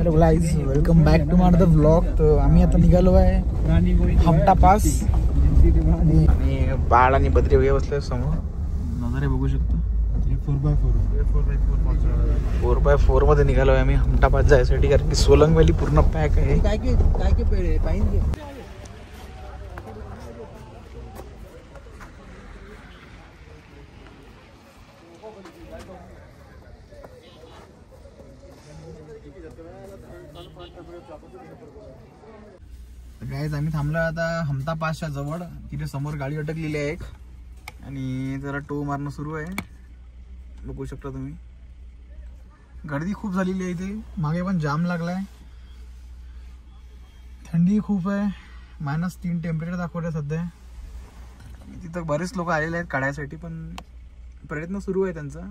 Hello guys, welcome back to my vlog. तर आम्ही आता निघालो आहे हमटा पास आणि बाळ आणि बद्री वगैरे बसले समोर. नजारे बघू शकतो. 4x4 मध्ये निघालो आहे आम्ही हमटा पास जायसाठी, कारण की सोलंग व्हॅली पूर्ण पॅक आहे. काय पाहिजे गाईज. आम्ही थांबलो आता हमटा पासच्या जवळ. तिथे समोर गाडी अटकलेली आहे एक आणि जरा टो मारणं सुरू आहे. बघू शकता तुम्ही, गर्दी खूप झालेली आहे इथे. मागे पण जाम लागलाय. थंडी खूप आहे. -3 टेम्परेचर दाखवत आहे सध्या. तिथं बरेच लोक आलेले आहेत काढायसाठी, पण प्रयत्न सुरू आहे त्यांचा.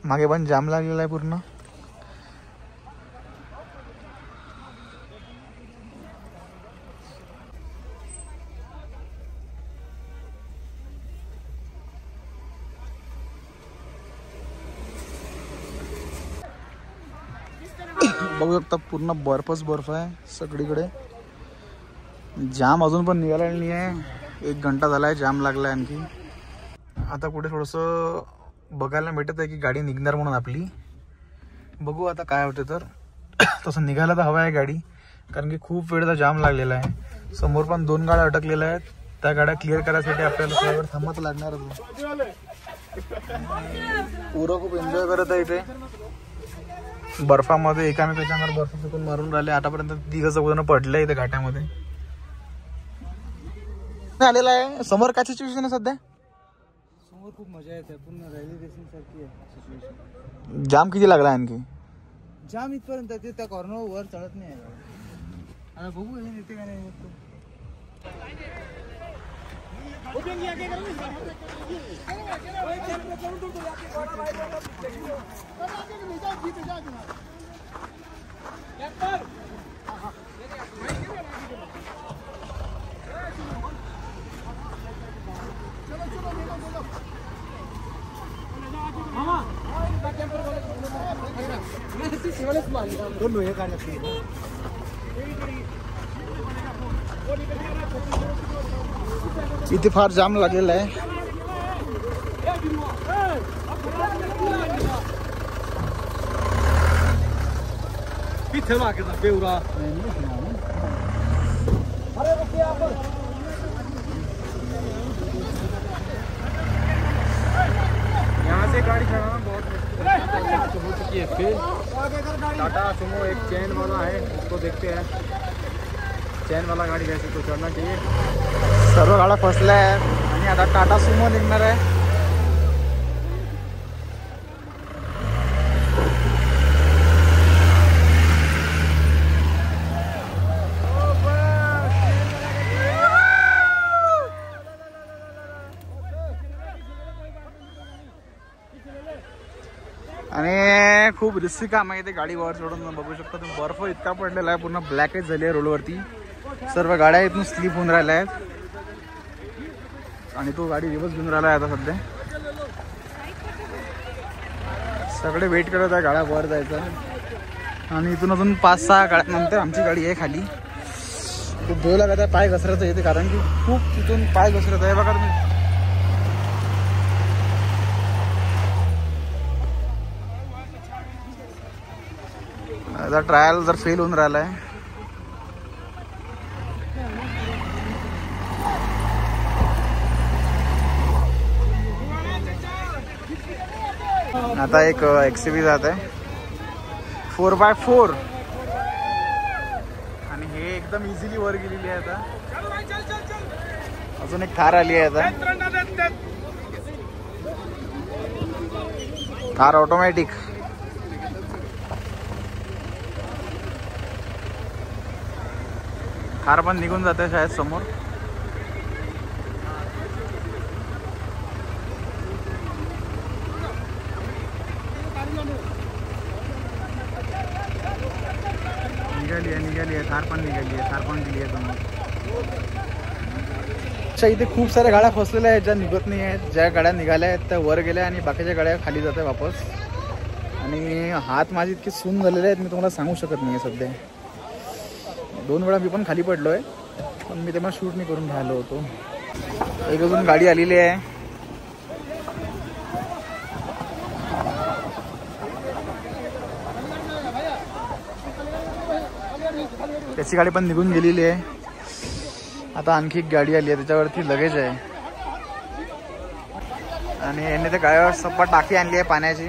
मागे पण जाम लागलेला आहे पूर्ण. बघू शकता पूर्ण बर्फच बर्फ आहे सगळीकडे. जाम अजून पण निघाला नाही आहे. 1 घंटा झालाय, जाम लागलाय आणखी. आता कुठे थोडंसं बघायला भेटत आहे की गाडी निघणार म्हणून आपली. बघू आता काय होते. तर तसं निघायला तर हवा आहे गाडी, कारण की खूप वेळचा जाम लागलेला आहे. समोर पण 2 गाड्या अटकलेल्या आहेत. त्या गाड्या क्लिअर करायसाठी आपल्याला थोड्यावेळ थांबत लागणार. पुरं खूप एन्जॉय करत आहे इथे बर्फामध्ये. एकाने त्याच्यावर बर्फ फेकून मारून राहिले. आतापर्यंत 3 पडले इथे घाट्यामध्ये. आलेला आहे समोर. काय सिच्युएशन आहे सध्या? समोर खूप मजा येते. पूर्ण रेल्वे स्टेशन सारखी आहे सिच्युएशन. जाम किती लागला आणखी? जाम इथपर्यंत ते त्या कॉर्नर वर चढत नाही. आता बघू येते का नाही. इथे फार जाम लागलेला आहे. यहाँ से गाड़ी चलाना बहुत हो चुकी है. फिर टाटा सुमो एक चैन वाला है, उसको देखते हैं. चैन वाला गाड़ी कैसे तो चढ़ना चाहिए. सर्व गाड्या फसल्या आहेत आणि आता टाटा सुमो निघणार आहे. आणि खूप रिस्की काम आहे ते गाडी वर चढून. बघू शकता तुम्ही, बर्फ इतका पडलेला आहे, पूर्ण ब्लॅकच झाली आहे रोडवरती. सर्व गाड्या इथून स्लिप होऊन राहिल्या आहेत आणि तो गाडी रिवर्स घेऊन राहिला आहे आता सध्या. सगळे वेट करत आहे गाड्या वर जायचा. आणि इथून अजून 5-6 गाड्यांनंतर आमची गाडी आहे खाली. खूप भय लागत आहे, पाय घसरायचं येते, कारण की खूप तिथून पाय घसरत आहे. बघा तुम्ही, आता ट्रायल जर फेल होऊन राहिला आहे. आता एक XUV जात आहे 4x4 आणि हे एकदम इझिली वर गेलेली आहे. आता अजून एक थार आली आहे. आता थार ऑटोमॅटिक. थार पण निघून जाते शायद समोर. निघाली आहे थार पण निघाली आहे, थार पण दिली आहे तुम्ही. अच्छा, इथे खूप साऱ्या गाड्या फसलेल्या आहेत ज्या निघत नाही आहेत. ज्या गाड्या निघाल्या आहेत त्या वर गेल्या आणि बाकीच्या गाड्या खाली जात आहे वापस. आणि हात माझे इतके सून झालेले आहेत मी तुम्हाला सांगू शकत नाही आहे. सध्या 2 वेळा मी पण खाली पडलो आहे, पण मी तेव्हा शूट नाही करून राहिलो होतो. एक अजून गाडी आलेली आहे. त्याची गाडी पण निघून गेलेली आहे. आता आणखी एक गाडी आली आहे, त्याच्यावरती लगेज आहे. आणि यांनी त्या गाडीवर सप्पा टाकी आणली आहे पाण्याची.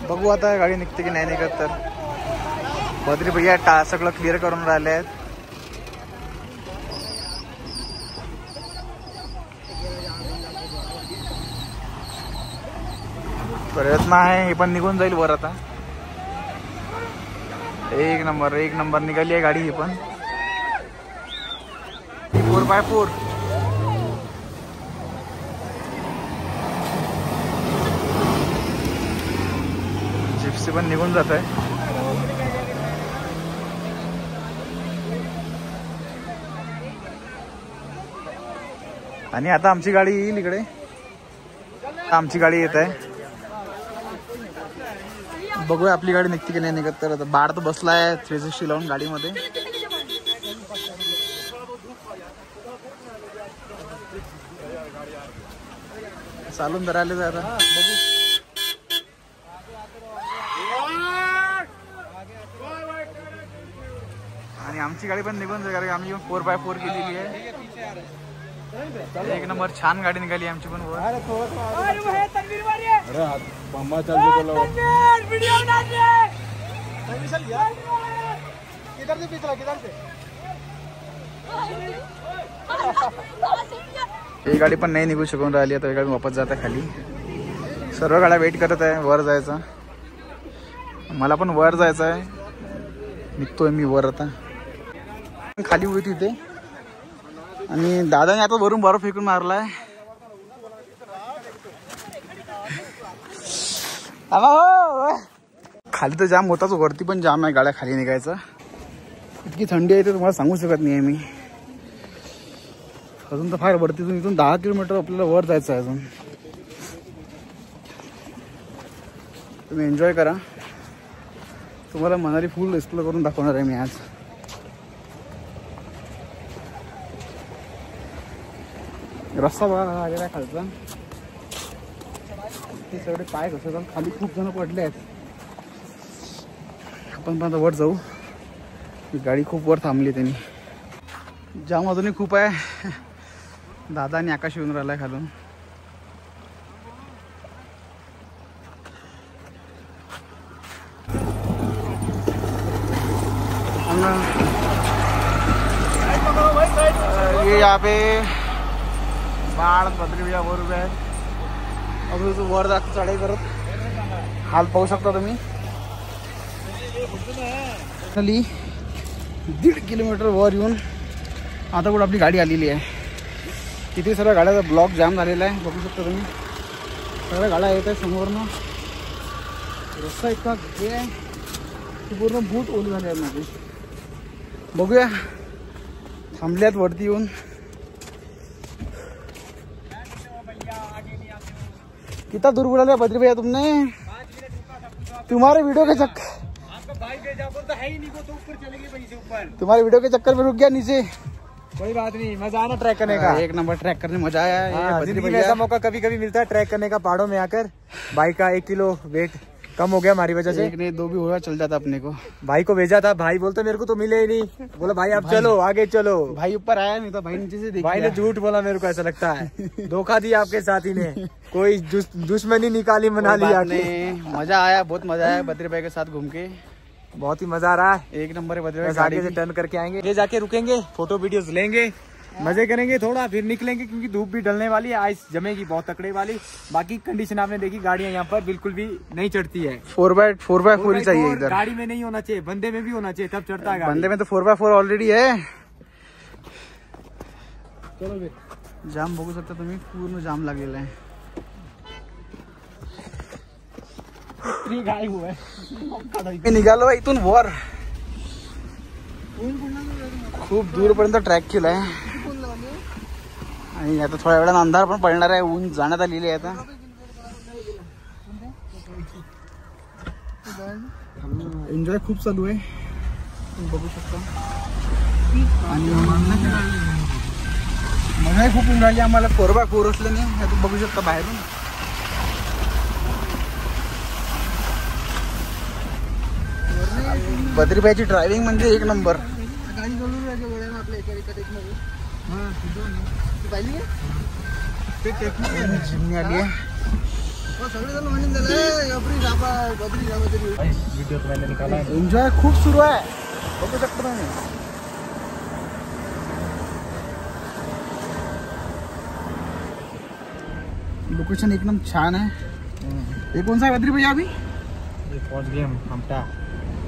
बघू आता गाडी निघते की नाही निघत. तर बद्री भैया सगळं क्लिअर करून राहिले आहेत. प्रयत्न आहे, हे पण निघून जाईल वर आता. एक नंबर निघाली आहे गाडी ही पण. 4x4 जिप्सी पण निघून जात आहे. आणि आता आमची गाडी येईल इकडे. आमची गाडी येत आहे. बघूया आपली गाडी निघते की नाही निघत. तर आता बाळ तर बसला आहे 360 लावून गाडीमध्ये. चालून धरायला जाय आता. बघू. आणि आमची गाडी पण निघून जाईल कारण आम्ही 4x4 केलेली आहे. एक नंबर छान गाडी निघाली आमची पण वर. ही गाडी पण नाही निघू शकून राहिली. आता ही गाडी वापस जात आहे खाली. सर्व गाड्या वेट करत आहे वर जायचा. मला पण वर जायचं आहे. निघतोय मी वर आता. खाली उभी तिथे. आणि दादाने आता वरून बर्फ फेकून मारलाय. खाली तर जाम होताच, वरती पण जाम आहे गाड्या खाली निघायचा. इतकी थंडी आहे ते तुम्हाला सांगू शकत नाही आहे मी. अजून तर फार वरतीतून इथून 10 किलोमीटर आपल्याला वर जायचं आहे अजून. तुम्ही एन्जॉय करा. तुम्हाला मनाली फुल एक्सप्लोर करून दाखवणार आहे मी आज. रस्ता बघा आलेला आहे खालचा. ते सगळे पाय घसरतात खाली. खूप जण पडले आहेत. आपण पण आता वर जाऊ. गाडी खूप वर थांबली त्यांनी. जाम अजूनही खूप आहे. दादा आणि आकाश येऊन राहिलाय खालून. ये यहाँ पे बाळ बद्री भैया वर उभे आहेत. अजून वर जास्त चढाई करत. हाल पाहू शकता तुम्ही. 1.5 किलोमीटर वर येऊन आता कुठं आपली गाडी आलेली आहे. किती सर्व गाड्याचा ब्लॉक जाम झालेला आहे बघू शकता तुम्ही. सगळ्या गाड्या येत आहे समोरनं. रस्ता इतका हे आहे की पूर्ण बूट ओली झाले आहेत माझे. बघूया थांबल्यात वरती येऊन. कितना दूर बुला लिया बद्री भैया तुमने? तुम्हारे वीडियो के चक्कर तुम्हारे वीडियो के चक्कर में रुक गया नीचे. कोई बात नहीं, मजा आना ट्रैक करने का. एक नंबर ट्रैक करने मजा आया. जिंदगी में ऐसा मौका कभी कभी मिलता है ट्रैक करने का पहाड़ों में आकर. भाई का 1 किलो वेट कम हो गया हमारी वजह से. 1 नहीं 2 भी हुआ चल जाता अपने को. भाई को भेजा था, भाई बोलते मेरे को तो मिले ही नहीं. बोला भाई आप चलो आगे चलो. भाई ऊपर आया नहीं था, भाई नीचे से देख. भाई ने झूठ बोला मेरे को ऐसा लगता है. धोखा दिया आपके साथी ने. कोई दुश्मनी निकाली मनाली आके. मजा आया, बहुत मजा आया बद्री भाई के साथ घूम के. बहुत ही मजा आ रहा है. 1 नंबर है बद्री भाई. आगे से टर्न करके आएंगे, ये जाके रुकेंगे, फोटो वीडियोस लेंगे, मजे करेंगे थोड़ा, फिर निकलेंगे क्योंकि धूप भी डलने वाली है. आइस जमेगी बहुत तकड़े वाली. बाकी कंडीशन आपने देखी, गाड़ियां यहाँ पर बिल्कुल भी नहीं चढ़ती है. 4x4 ही चाहिए इधर. गाड़ी में नहीं होना चाहिए, बंदे में भी होना चाहिए, तब चढ़ता है. बंदे में तो 4x4 ऑलरेडी है. चलो जाम बघू शकता तुम्ही, पूर्ण जाम लागलेला आहे. निघालो इथून वर. खूप दूरपर्यंत ट्रॅक केलाय आणि आता थोड्या वेळानं अंधार पण पडणार आहे. ऊन जाण्यात आलेली आहे आता. एन्जॉय खूप चालू आहे बघू शकता. आणि मजा खूप उन्हाळी आम्हाला कोरबा कोर असल्याने तुम्ही बघू शकता बाहेरून. बद्रीभाईची ड्रायव्हिंग म्हणजे एक नंबर. जिमनी आली आहे. एन्जॉय खूप सुरू आहे बघू शकता तुम्ही. लोकेशन एकदम छान आहे. हे कोणसा आहे बद्री भैया? अभी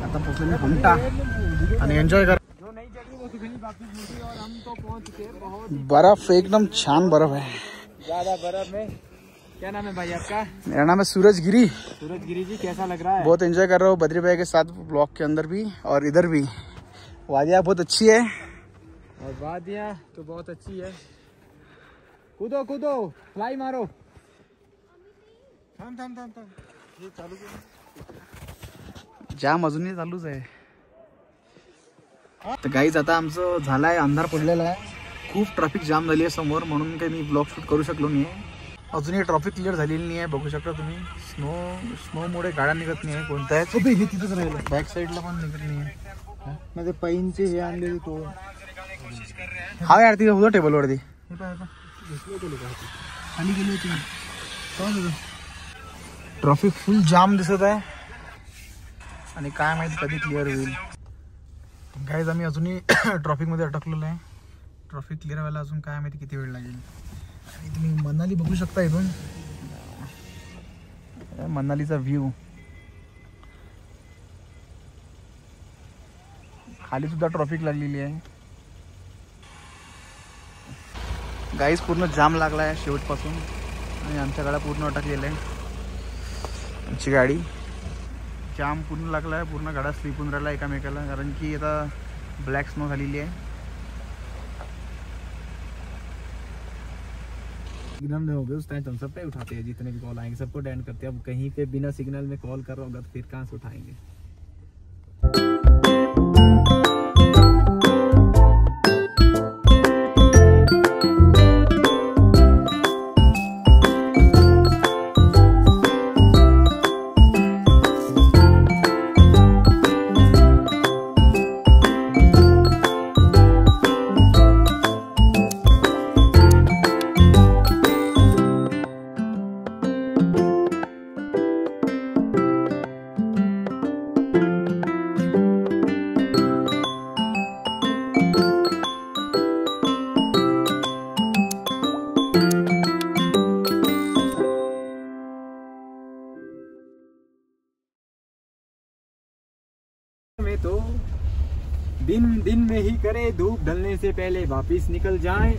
आता पोहोचले हमटा आणि एन्जॉय कर. बर्फ एकदम छान बर्फ है. ज्यादा बर्फ में. क्या नाम है भाई आपका? मेरा नाम है सूरज गिरी. सूरज गिरी जी, कैसा लग रहा है? बहुत एंजॉय कर रहा हूँ बद्री भाई के साथ. ब्लॉक के अंदर भी और इधर भी वादियाँ बहुत अच्छी है. और वादियाँ तो बहुत अच्छी है. कूदो कूदो, फ्लाई मारो. थांब थांब थांब थांब. हे चालू कर. जाम अजूनही चालूच आहे. तर गाईज आता आमचं झालाय, अंधार पडलेला आहे. खूप ट्रॅफिक जाम झाली आहे समोर, म्हणून काही मी ब्लॉग शूट करू शकलो नाही. अजूनही ट्रॅफिक क्लिअर झालेली नाही आहे बघू शकता तुम्ही. स्नोमुळे गाड्या निघत नाही आहे कोणत्या. हे तिथंच राहिलं. बॅक साईडला पण निघत नाही आहे. माझे पैनचे हे आणले तो. हा यार तिथे होतं टेबलवरती. खाली गेली होती. ट्रॅफिक फुल जाम दिसत आहे आणि काय माहिती कधी क्लिअर होईल. गाईज आम्ही अजूनही ट्रॅफिकमध्ये अटकलेलो आहे. ट्रॅफिक क्लिअर व्हायला अजून काय माहिती किती वेळ लागेल. आणि तुम्ही मनाली बघू शकता इथून. मनालीचा व्ह्यू. खाली सुद्धा ट्रॅफिक लागलेली आहे. गाईज पूर्ण जाम लागला आहे शेवटपासून आणि आमच्या गाड्या पूर्ण अटकलेल्या आहे. आमची गाडी जाम पूर्ण लागला आहे. पूर्ण गाड्या स्लिप होऊन राहिला एकामेकाला, कारण की आता ब्लॅक स्नो झालेली आहे. सिग्नल में हो गए उस टाइम हम सब पे उठाते हैं. जितने भी कॉल आएंगे सबको अटेंड करते हैं. अब कहीं पे बिना सिग्नल में कॉल कर रहा होगा तो फिर कहाँ से उठाएंगे. में तो दिन में ही करे, धूप ढलने से पहले वापिस निकल जाएं.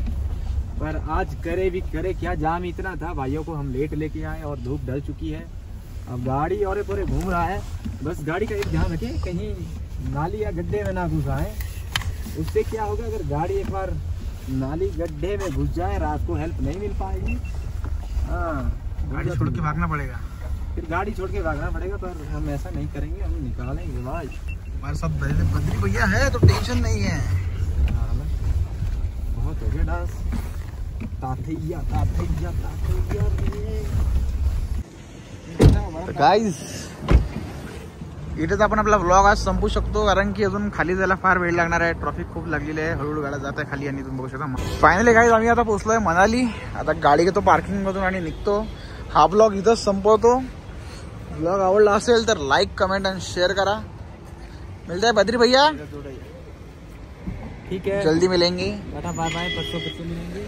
पर आज करे भी करे क्या, जाम इतना था भाइयों को हम लेट लेके आए और धूप ढल चुकी है. अब गाड़ी और पूरे घूम रहा है. बस गाड़ी का एक ध्यान रखें कहीं नाली या गड्ढे में ना घुस आए. उससे क्या होगा, अगर गाड़ी एक बार नाली गड्ढे में घुस जाए रात को हेल्प नहीं मिल पाएगी. हाँ, गाड़ी छोड़ के भागना पड़ेगा. फिर गाड़ी छोड़ के भागना पड़ेगा. पर हम ऐसा नहीं करेंगे, हम निकालेंगे भाई. हमारे साथ बद्री भैया है तो टेंशन नहीं है. बहुत हो गया डांस. ताथैया ताथैया ताथैया रे. गाइस इथेच आपण आपला व्लॉग आज संपू शकतो, कारण की अजून खाली जायला फार वेळ लागणार आहे. ट्रॅफिक खूप लागलेली आहे. हळूहळू गाड्या जात आहे खाली आणि तुम्ही बघू शकता. फायनली गाइस आम्ही आता पोहोचलोय मनाली. आता गाडी घेतो पार्किंग मधून आणि निघतो. हा ब्लॉग इथंच संपवतो. ब्लॉग आवडला असेल तर लाईक कमेंट आणि शेअर करा. मिलता है बद्री भैया. ठीक है, जल्दी मिलेंगे. Tata bye bye. परसों मिलेंगे.